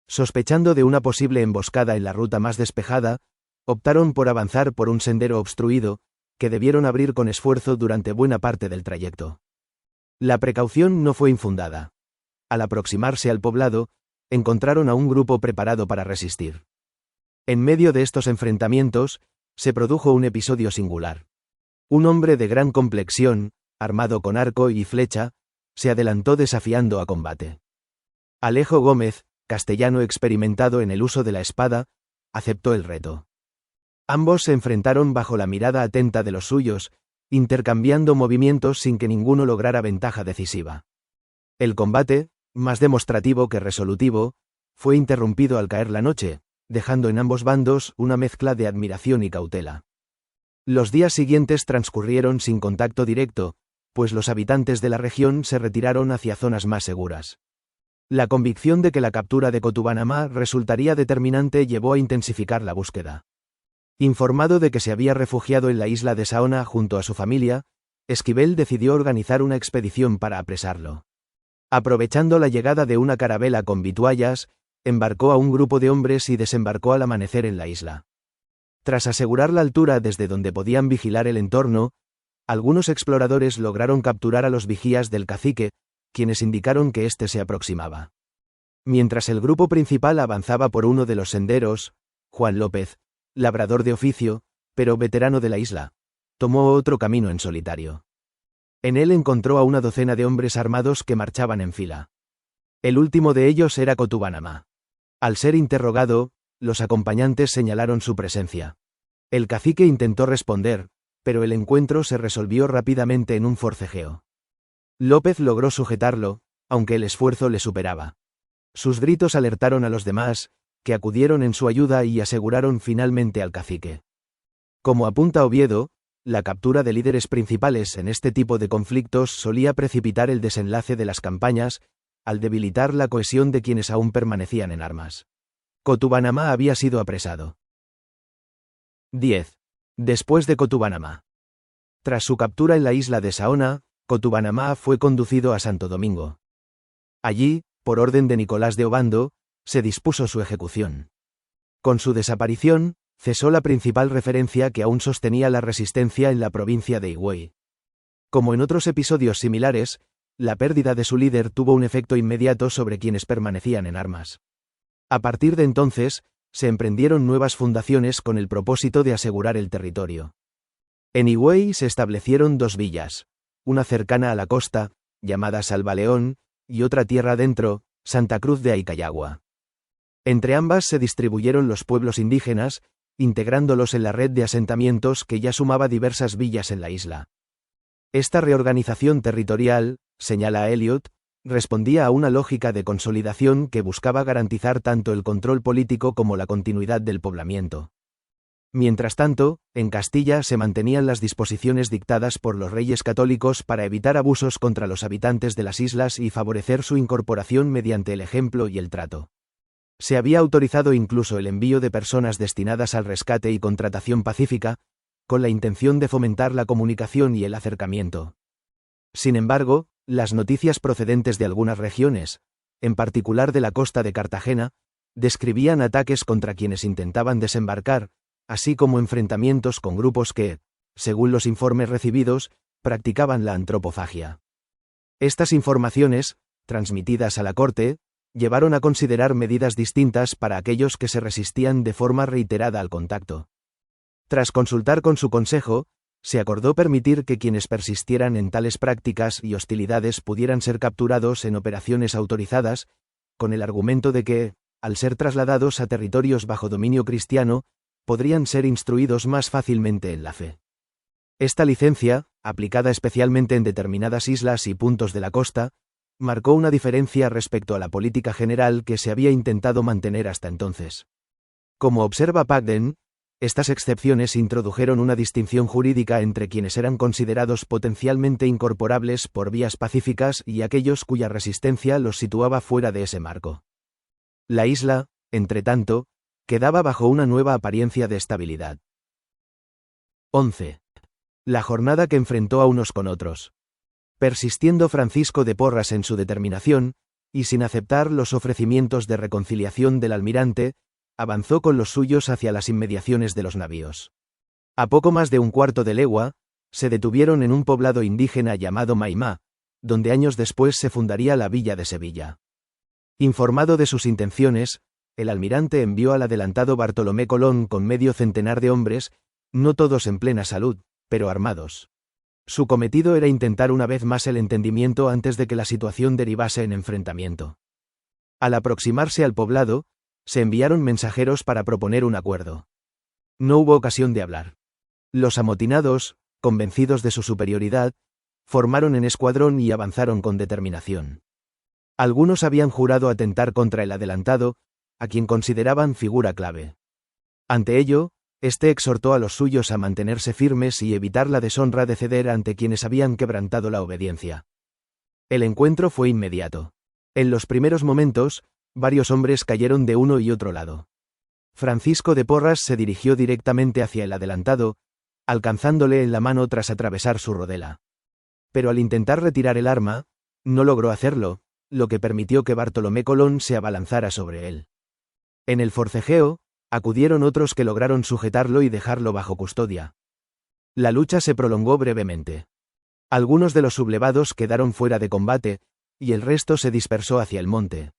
Sospechando de una posible emboscada en la ruta más despejada, optaron por avanzar por un sendero obstruido, que debieron abrir con esfuerzo durante buena parte del trayecto. La precaución no fue infundada. Al aproximarse al poblado, encontraron a un grupo preparado para resistir. En medio de estos enfrentamientos, se produjo un episodio singular. Un hombre de gran complexión, armado con arco y flecha, se adelantó desafiando a combate. Alejo Gómez, castellano experimentado en el uso de la espada, aceptó el reto. Ambos se enfrentaron bajo la mirada atenta de los suyos, intercambiando movimientos sin que ninguno lograra ventaja decisiva. El combate, más demostrativo que resolutivo, fue interrumpido al caer la noche, dejando en ambos bandos una mezcla de admiración y cautela. Los días siguientes transcurrieron sin contacto directo, pues los habitantes de la región se retiraron hacia zonas más seguras. La convicción de que la captura de Cotubanamá resultaría determinante llevó a intensificar la búsqueda. Informado de que se había refugiado en la isla de Saona junto a su familia, Esquivel decidió organizar una expedición para apresarlo. Aprovechando la llegada de una carabela con vituallas, embarcó a un grupo de hombres y desembarcó al amanecer en la isla. Tras asegurar la altura desde donde podían vigilar el entorno, algunos exploradores lograron capturar a los vigías del cacique, quienes indicaron que éste se aproximaba. Mientras el grupo principal avanzaba por uno de los senderos, Juan López, labrador de oficio, pero veterano de la isla, tomó otro camino en solitario. En él encontró a una docena de hombres armados que marchaban en fila. El último de ellos era Cotubanamá. Al ser interrogado, los acompañantes señalaron su presencia. El cacique intentó responder, pero el encuentro se resolvió rápidamente en un forcejeo. López logró sujetarlo, aunque el esfuerzo le superaba. Sus gritos alertaron a los demás, que acudieron en su ayuda y aseguraron finalmente al cacique. Como apunta Oviedo, la captura de líderes principales en este tipo de conflictos solía precipitar el desenlace de las campañas, al debilitar la cohesión de quienes aún permanecían en armas. Cotubanamá había sido apresado. 10. Después de Cotubanamá. Tras su captura en la isla de Saona, Cotubanamá fue conducido a Santo Domingo. Allí, por orden de Nicolás de Obando, se dispuso su ejecución. Con su desaparición, cesó la principal referencia que aún sostenía la resistencia en la provincia de Higüey. Como en otros episodios similares, la pérdida de su líder tuvo un efecto inmediato sobre quienes permanecían en armas. A partir de entonces, se emprendieron nuevas fundaciones con el propósito de asegurar el territorio. En Higüey se establecieron dos villas, una cercana a la costa, llamada Salvaleón, y otra tierra adentro, Santa Cruz de Aicayagua. Entre ambas se distribuyeron los pueblos indígenas, integrándolos en la red de asentamientos que ya sumaba diversas villas en la isla. Esta reorganización territorial, señala Elliot, respondía a una lógica de consolidación que buscaba garantizar tanto el control político como la continuidad del poblamiento. Mientras tanto, en Castilla se mantenían las disposiciones dictadas por los reyes católicos para evitar abusos contra los habitantes de las islas y favorecer su incorporación mediante el ejemplo y el trato. Se había autorizado incluso el envío de personas destinadas al rescate y contratación pacífica, con la intención de fomentar la comunicación y el acercamiento. Sin embargo, las noticias procedentes de algunas regiones, en particular de la costa de Cartagena, describían ataques contra quienes intentaban desembarcar, así como enfrentamientos con grupos que, según los informes recibidos, practicaban la antropofagia. Estas informaciones, transmitidas a la corte, llevaron a considerar medidas distintas para aquellos que se resistían de forma reiterada al contacto. Tras consultar con su consejo, se acordó permitir que quienes persistieran en tales prácticas y hostilidades pudieran ser capturados en operaciones autorizadas, con el argumento de que, al ser trasladados a territorios bajo dominio cristiano, podrían ser instruidos más fácilmente en la fe. Esta licencia, aplicada especialmente en determinadas islas y puntos de la costa, marcó una diferencia respecto a la política general que se había intentado mantener hasta entonces. Como observa Pagden, estas excepciones introdujeron una distinción jurídica entre quienes eran considerados potencialmente incorporables por vías pacíficas y aquellos cuya resistencia los situaba fuera de ese marco. La isla, entretanto, quedaba bajo una nueva apariencia de estabilidad. 11. La jornada que enfrentó a unos con otros. Persistiendo Francisco de Porras en su determinación, y sin aceptar los ofrecimientos de reconciliación del almirante, avanzó con los suyos hacia las inmediaciones de los navíos. A poco más de un cuarto de legua, se detuvieron en un poblado indígena llamado Maimá, donde años después se fundaría la villa de Sevilla. Informado de sus intenciones, el almirante envió al adelantado Bartolomé Colón con medio centenar de hombres, no todos en plena salud, pero armados. Su cometido era intentar una vez más el entendimiento antes de que la situación derivase en enfrentamiento. Al aproximarse al poblado, se enviaron mensajeros para proponer un acuerdo. No hubo ocasión de hablar. Los amotinados, convencidos de su superioridad, formaron en escuadrón y avanzaron con determinación. Algunos habían jurado atentar contra el adelantado, a quien consideraban figura clave. Ante ello, este exhortó a los suyos a mantenerse firmes y evitar la deshonra de ceder ante quienes habían quebrantado la obediencia. El encuentro fue inmediato. En los primeros momentos, varios hombres cayeron de uno y otro lado. Francisco de Porras se dirigió directamente hacia el adelantado, alcanzándole en la mano tras atravesar su rodela. Pero al intentar retirar el arma, no logró hacerlo, lo que permitió que Bartolomé Colón se abalanzara sobre él. En el forcejeo, acudieron otros que lograron sujetarlo y dejarlo bajo custodia. La lucha se prolongó brevemente. Algunos de los sublevados quedaron fuera de combate, y el resto se dispersó hacia el monte.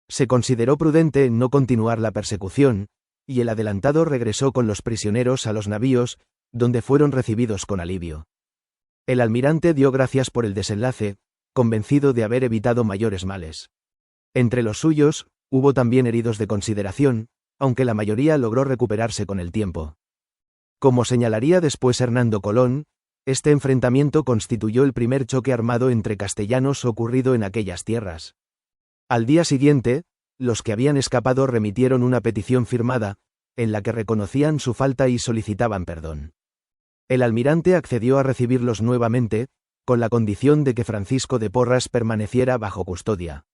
Se consideró prudente no continuar la persecución, y el adelantado regresó con los prisioneros a los navíos, donde fueron recibidos con alivio. El almirante dio gracias por el desenlace, convencido de haber evitado mayores males. Entre los suyos, hubo también heridos de consideración, aunque la mayoría logró recuperarse con el tiempo. Como señalaría después Hernando Colón, este enfrentamiento constituyó el primer choque armado entre castellanos ocurrido en aquellas tierras. Al día siguiente, los que habían escapado remitieron una petición firmada, en la que reconocían su falta y solicitaban perdón. El almirante accedió a recibirlos nuevamente, con la condición de que Francisco de Porras permaneciera bajo custodia.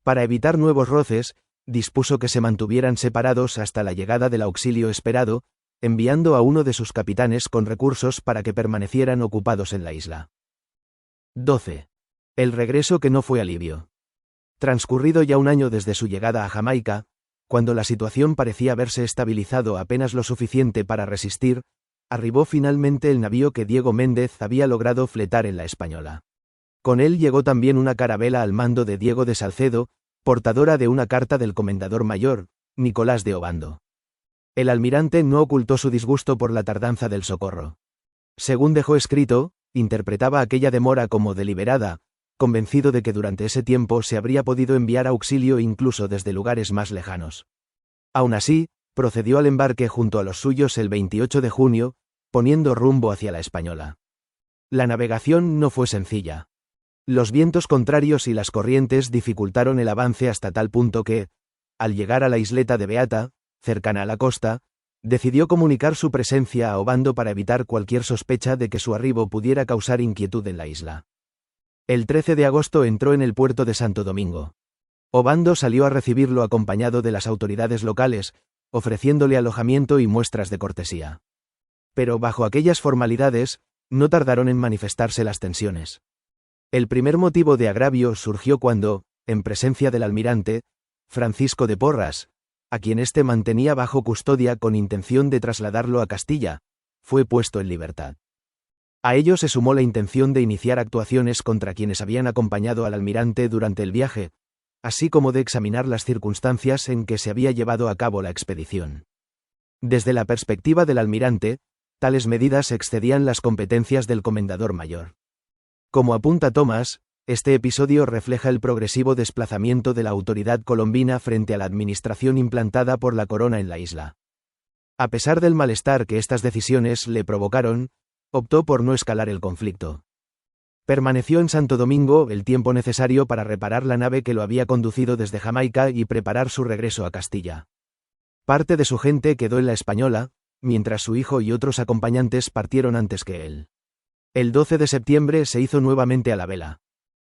Para evitar nuevos roces, dispuso que se mantuvieran separados hasta la llegada del auxilio esperado, enviando a uno de sus capitanes con recursos para que permanecieran ocupados en la isla. 12. El regreso que no fue alivio. Transcurrido ya un año desde su llegada a Jamaica, cuando la situación parecía haberse estabilizado apenas lo suficiente para resistir, arribó finalmente el navío que Diego Méndez había logrado fletar en la Española. Con él llegó también una carabela al mando de Diego de Salcedo, portadora de una carta del comendador mayor, Nicolás de Obando. El almirante no ocultó su disgusto por la tardanza del socorro. Según dejó escrito, interpretaba aquella demora como deliberada, convencido de que durante ese tiempo se habría podido enviar auxilio incluso desde lugares más lejanos. Aún así, procedió al embarque junto a los suyos el 28 de junio, poniendo rumbo hacia la Española. La navegación no fue sencilla. Los vientos contrarios y las corrientes dificultaron el avance hasta tal punto que, al llegar a la isleta de Beata, cercana a la costa, decidió comunicar su presencia a Obando para evitar cualquier sospecha de que su arribo pudiera causar inquietud en la isla. El 13 de agosto entró en el puerto de Santo Domingo. Obando salió a recibirlo acompañado de las autoridades locales, ofreciéndole alojamiento y muestras de cortesía. Pero bajo aquellas formalidades, no tardaron en manifestarse las tensiones. El primer motivo de agravio surgió cuando, en presencia del almirante, Francisco de Porras, a quien éste mantenía bajo custodia con intención de trasladarlo a Castilla, fue puesto en libertad. A ello se sumó la intención de iniciar actuaciones contra quienes habían acompañado al almirante durante el viaje, así como de examinar las circunstancias en que se había llevado a cabo la expedición. Desde la perspectiva del almirante, tales medidas excedían las competencias del comendador mayor. Como apunta Thomas, este episodio refleja el progresivo desplazamiento de la autoridad colombina frente a la administración implantada por la corona en la isla. A pesar del malestar que estas decisiones le provocaron, optó por no escalar el conflicto. Permaneció en Santo Domingo el tiempo necesario para reparar la nave que lo había conducido desde Jamaica y preparar su regreso a Castilla. Parte de su gente quedó en la Española, mientras su hijo y otros acompañantes partieron antes que él. El 12 de septiembre se hizo nuevamente a la vela.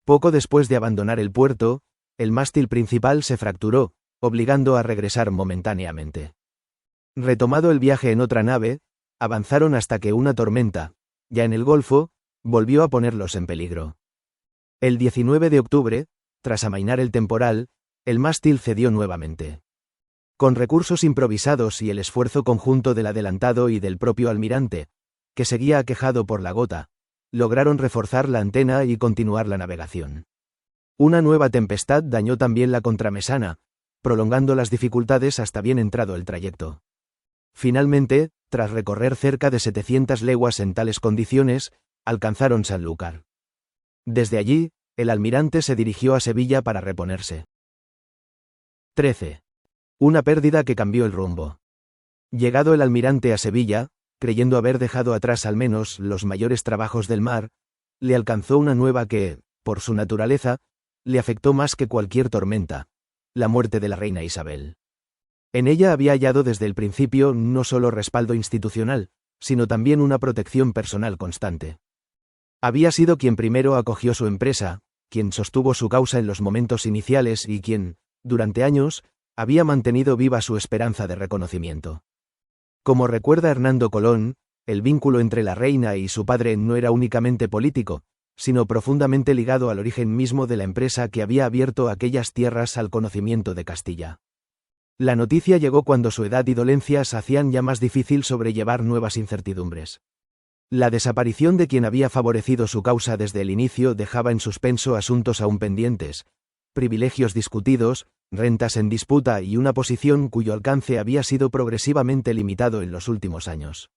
Poco después de abandonar el puerto, el mástil principal se fracturó, obligando a regresar momentáneamente. Retomado el viaje en otra nave, avanzaron hasta que una tormenta, ya en el Golfo, volvió a ponerlos en peligro. El 19 de octubre, tras amainar el temporal, el mástil cedió nuevamente. Con recursos improvisados y el esfuerzo conjunto del adelantado y del propio almirante, que seguía aquejado por la gota, lograron reforzar la antena y continuar la navegación. Una nueva tempestad dañó también la contramesana, prolongando las dificultades hasta bien entrado el trayecto. Finalmente, tras recorrer cerca de 700 leguas en tales condiciones, alcanzaron Sanlúcar. Desde allí, el almirante se dirigió a Sevilla para reponerse. 13. Una pérdida que cambió el rumbo. Llegado el almirante a Sevilla, creyendo haber dejado atrás al menos los mayores trabajos del mar, le alcanzó una nueva que, por su naturaleza, le afectó más que cualquier tormenta: la muerte de la reina Isabel. En ella había hallado desde el principio no solo respaldo institucional, sino también una protección personal constante. Había sido quien primero acogió su empresa, quien sostuvo su causa en los momentos iniciales y quien, durante años, había mantenido viva su esperanza de reconocimiento. Como recuerda Hernando Colón, el vínculo entre la reina y su padre no era únicamente político, sino profundamente ligado al origen mismo de la empresa que había abierto aquellas tierras al conocimiento de Castilla. La noticia llegó cuando su edad y dolencias hacían ya más difícil sobrellevar nuevas incertidumbres. La desaparición de quien había favorecido su causa desde el inicio dejaba en suspenso asuntos aún pendientes, privilegios discutidos, rentas en disputa y una posición cuyo alcance había sido progresivamente limitado en los últimos años.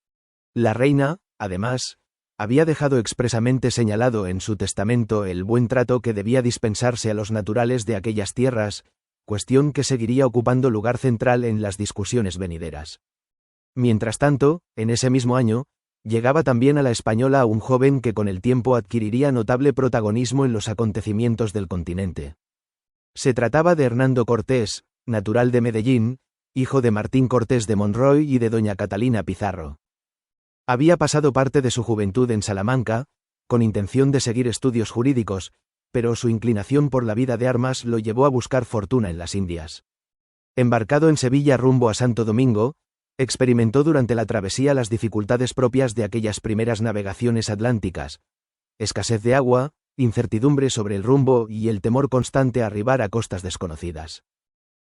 La reina, además, había dejado expresamente señalado en su testamento el buen trato que debía dispensarse a los naturales de aquellas tierras, cuestión que seguiría ocupando lugar central en las discusiones venideras. Mientras tanto, en ese mismo año, llegaba también a la Española un joven que con el tiempo adquiriría notable protagonismo en los acontecimientos del continente. Se trataba de Hernando Cortés, natural de Medellín, hijo de Martín Cortés de Monroy y de doña Catalina Pizarro. Había pasado parte de su juventud en Salamanca, con intención de seguir estudios jurídicos, pero su inclinación por la vida de armas lo llevó a buscar fortuna en las Indias. Embarcado en Sevilla rumbo a Santo Domingo, experimentó durante la travesía las dificultades propias de aquellas primeras navegaciones atlánticas: escasez de agua, incertidumbre sobre el rumbo y el temor constante a arribar a costas desconocidas.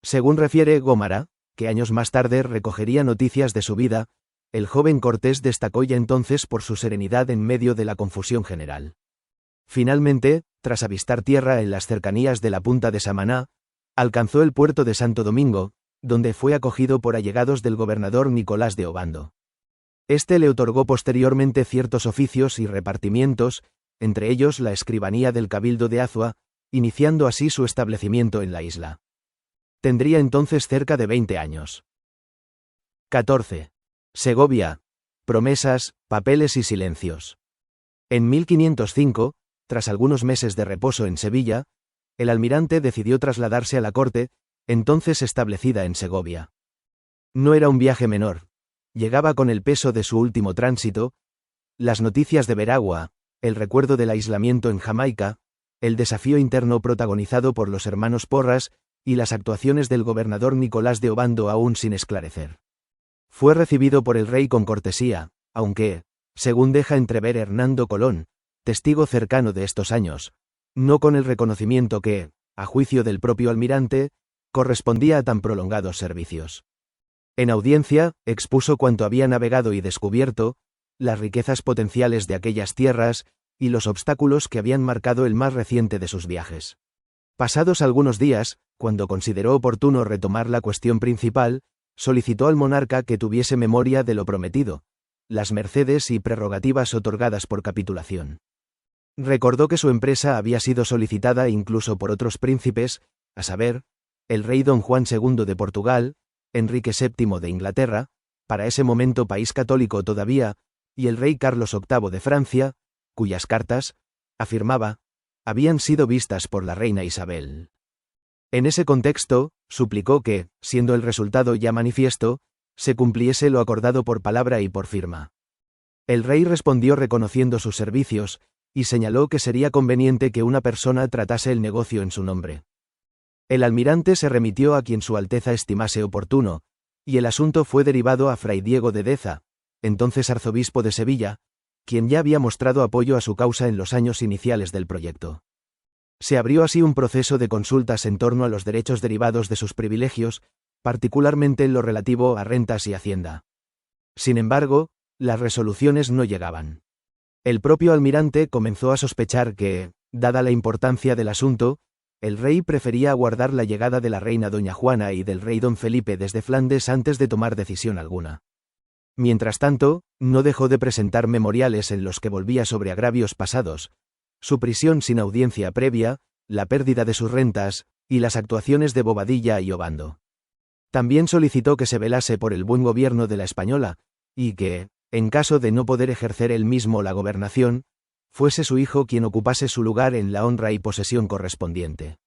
Según refiere Gómara, que años más tarde recogería noticias de su vida, el joven Cortés destacó ya entonces por su serenidad en medio de la confusión general. Finalmente, tras avistar tierra en las cercanías de la punta de Samaná, alcanzó el puerto de Santo Domingo, donde fue acogido por allegados del gobernador Nicolás de Obando. Este le otorgó posteriormente ciertos oficios y repartimientos, entre ellos la escribanía del Cabildo de Azua, iniciando así su establecimiento en la isla. Tendría entonces cerca de 20 años. 14. Segovia. Promesas, papeles y silencios. En 1505, tras algunos meses de reposo en Sevilla, el almirante decidió trasladarse a la corte, entonces establecida en Segovia. No era un viaje menor. Llegaba con el peso de su último tránsito, las noticias de Veragua, el recuerdo del aislamiento en Jamaica, el desafío interno protagonizado por los hermanos Porras y las actuaciones del gobernador Nicolás de Obando aún sin esclarecer. Fue recibido por el rey con cortesía, aunque, según deja entrever Hernando Colón, testigo cercano de estos años, no con el reconocimiento que, a juicio del propio almirante, correspondía a tan prolongados servicios. En audiencia, expuso cuanto había navegado y descubierto, las riquezas potenciales de aquellas tierras, y los obstáculos que habían marcado el más reciente de sus viajes. Pasados algunos días, cuando consideró oportuno retomar la cuestión principal, solicitó al monarca que tuviese memoria de lo prometido, las mercedes y prerrogativas otorgadas por capitulación. Recordó que su empresa había sido solicitada incluso por otros príncipes, a saber, el rey don Juan II de Portugal, Enrique VII de Inglaterra, para ese momento país católico todavía, y el rey Carlos VIII de Francia, cuyas cartas, afirmaba, habían sido vistas por la reina Isabel. En ese contexto, suplicó que, siendo el resultado ya manifiesto, se cumpliese lo acordado por palabra y por firma. El rey respondió reconociendo sus servicios, y señaló que sería conveniente que una persona tratase el negocio en su nombre. El almirante se remitió a quien su Alteza estimase oportuno, y el asunto fue derivado a Fray Diego de Deza, entonces arzobispo de Sevilla, quien ya había mostrado apoyo a su causa en los años iniciales del proyecto. Se abrió así un proceso de consultas en torno a los derechos derivados de sus privilegios, particularmente en lo relativo a rentas y hacienda. Sin embargo, las resoluciones no llegaban. El propio almirante comenzó a sospechar que, dada la importancia del asunto, el rey prefería aguardar la llegada de la reina doña Juana y del rey don Felipe desde Flandes antes de tomar decisión alguna. Mientras tanto, no dejó de presentar memoriales en los que volvía sobre agravios pasados, su prisión sin audiencia previa, la pérdida de sus rentas, y las actuaciones de Bobadilla y Obando. También solicitó que se velase por el buen gobierno de la Española, y que, en caso de no poder ejercer él mismo la gobernación, fuese su hijo quien ocupase su lugar en la honra y posesión correspondiente.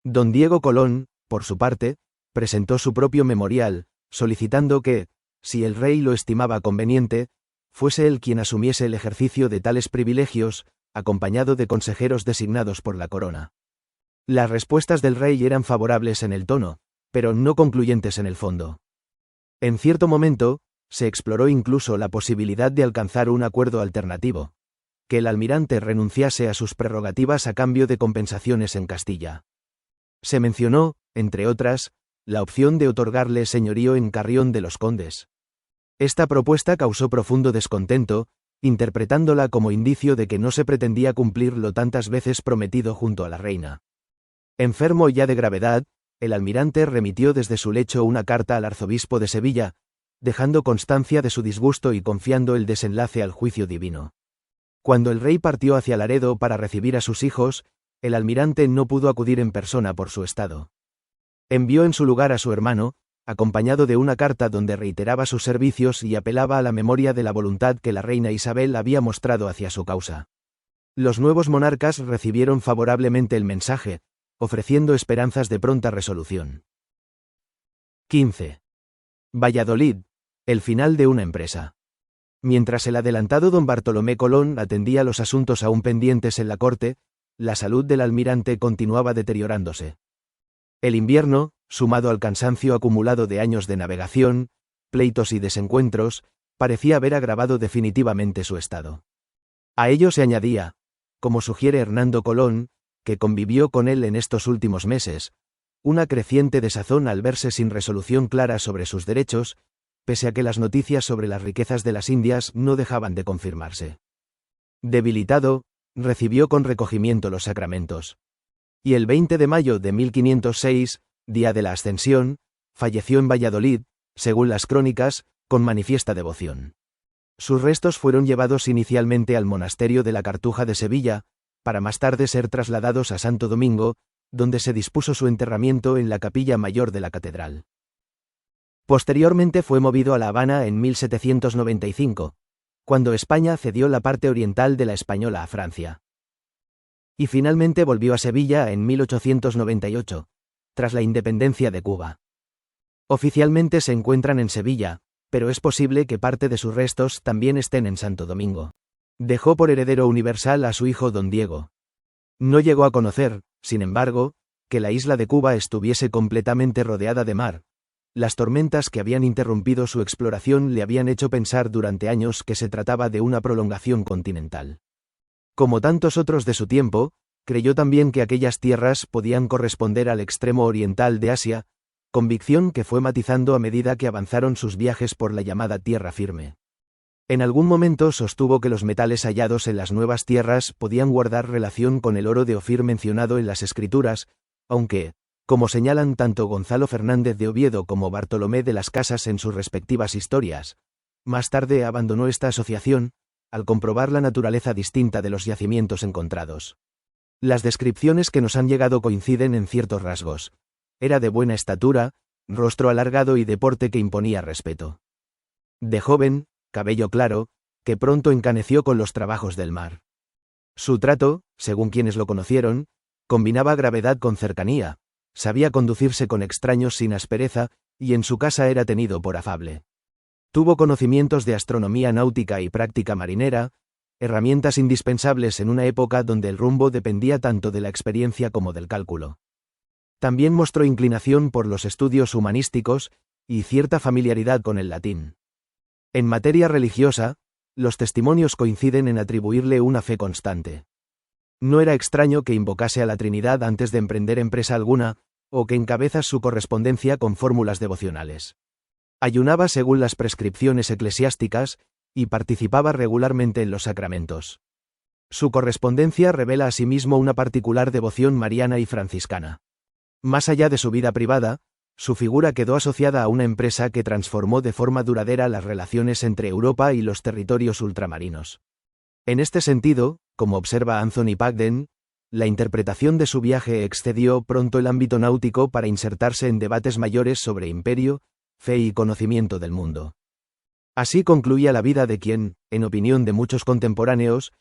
Don Diego Colón, por su parte, presentó su propio memorial, solicitando que, si el rey lo estimaba conveniente, fuese él quien asumiese el ejercicio de tales privilegios, acompañado de consejeros designados por la corona. Las respuestas del rey eran favorables en el tono, pero no concluyentes en el fondo. En cierto momento, se exploró incluso la posibilidad de alcanzar un acuerdo alternativo, que el almirante renunciase a sus prerrogativas a cambio de compensaciones en Castilla. Se mencionó, entre otras, la opción de otorgarle señorío en Carrión de los Condes. Esta propuesta causó profundo descontento, interpretándola como indicio de que no se pretendía cumplir lo tantas veces prometido junto a la reina. Enfermo ya de gravedad, el almirante remitió desde su lecho una carta al arzobispo de Sevilla, dejando constancia de su disgusto y confiando el desenlace al juicio divino. Cuando el rey partió hacia Laredo para recibir a sus hijos, el almirante no pudo acudir en persona por su estado. Envió en su lugar a su hermano, acompañado de una carta donde reiteraba sus servicios y apelaba a la memoria de la voluntad que la reina Isabel había mostrado hacia su causa. Los nuevos monarcas recibieron favorablemente el mensaje, ofreciendo esperanzas de pronta resolución. 15. Valladolid, el final de una empresa. Mientras el adelantado don Bartolomé Colón atendía los asuntos aún pendientes en la corte, la salud del almirante continuaba deteriorándose. El invierno, sumado al cansancio acumulado de años de navegación, pleitos y desencuentros, parecía haber agravado definitivamente su estado. A ello se añadía, como sugiere Hernando Colón, que convivió con él en estos últimos meses, una creciente desazón al verse sin resolución clara sobre sus derechos, pese a que las noticias sobre las riquezas de las Indias no dejaban de confirmarse. Debilitado, recibió con recogimiento los sacramentos. Y el 20 de mayo de 1506, día de la Ascensión, falleció en Valladolid, según las crónicas, con manifiesta devoción. Sus restos fueron llevados inicialmente al monasterio de la Cartuja de Sevilla, para más tarde ser trasladados a Santo Domingo, donde se dispuso su enterramiento en la capilla mayor de la catedral. Posteriormente fue movido a La Habana en 1795, cuando España cedió la parte oriental de la Española a Francia. Y finalmente volvió a Sevilla en 1898, tras la independencia de Cuba. Oficialmente se encuentran en Sevilla, pero es posible que parte de sus restos también estén en Santo Domingo. Dejó por heredero universal a su hijo don Diego. No llegó a conocer, sin embargo, que la isla de Cuba estuviese completamente rodeada de mar. Las tormentas que habían interrumpido su exploración le habían hecho pensar durante años que se trataba de una prolongación continental. Como tantos otros de su tiempo, creyó también que aquellas tierras podían corresponder al extremo oriental de Asia, convicción que fue matizando a medida que avanzaron sus viajes por la llamada tierra firme. En algún momento sostuvo que los metales hallados en las nuevas tierras podían guardar relación con el oro de Ofir mencionado en las Escrituras, aunque, como señalan tanto Gonzalo Fernández de Oviedo como Bartolomé de las Casas en sus respectivas historias, más tarde abandonó esta asociación, al comprobar la naturaleza distinta de los yacimientos encontrados. Las descripciones que nos han llegado coinciden en ciertos rasgos. Era de buena estatura, rostro alargado y de porte que imponía respeto. De joven, cabello claro, que pronto encaneció con los trabajos del mar. Su trato, según quienes lo conocieron, combinaba gravedad con cercanía, sabía conducirse con extraños sin aspereza, y en su casa era tenido por afable. Tuvo conocimientos de astronomía náutica y práctica marinera, herramientas indispensables en una época donde el rumbo dependía tanto de la experiencia como del cálculo. También mostró inclinación por los estudios humanísticos, y cierta familiaridad con el latín. En materia religiosa, los testimonios coinciden en atribuirle una fe constante. No era extraño que invocase a la Trinidad antes de emprender empresa alguna, o que encabezase su correspondencia con fórmulas devocionales. Ayunaba según las prescripciones eclesiásticas, y participaba regularmente en los sacramentos. Su correspondencia revela asimismo una particular devoción mariana y franciscana. Más allá de su vida privada, su figura quedó asociada a una empresa que transformó de forma duradera las relaciones entre Europa y los territorios ultramarinos. En este sentido, como observa Anthony Pagden, la interpretación de su viaje excedió pronto el ámbito náutico para insertarse en debates mayores sobre imperio, fe y conocimiento del mundo. Así concluía la vida de quien, en opinión de muchos contemporáneos,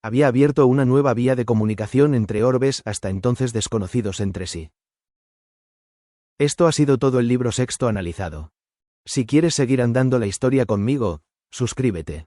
había abierto una nueva vía de comunicación entre orbes hasta entonces desconocidos entre sí. Esto ha sido todo el libro sexto analizado. Si quieres seguir andando la historia conmigo, suscríbete.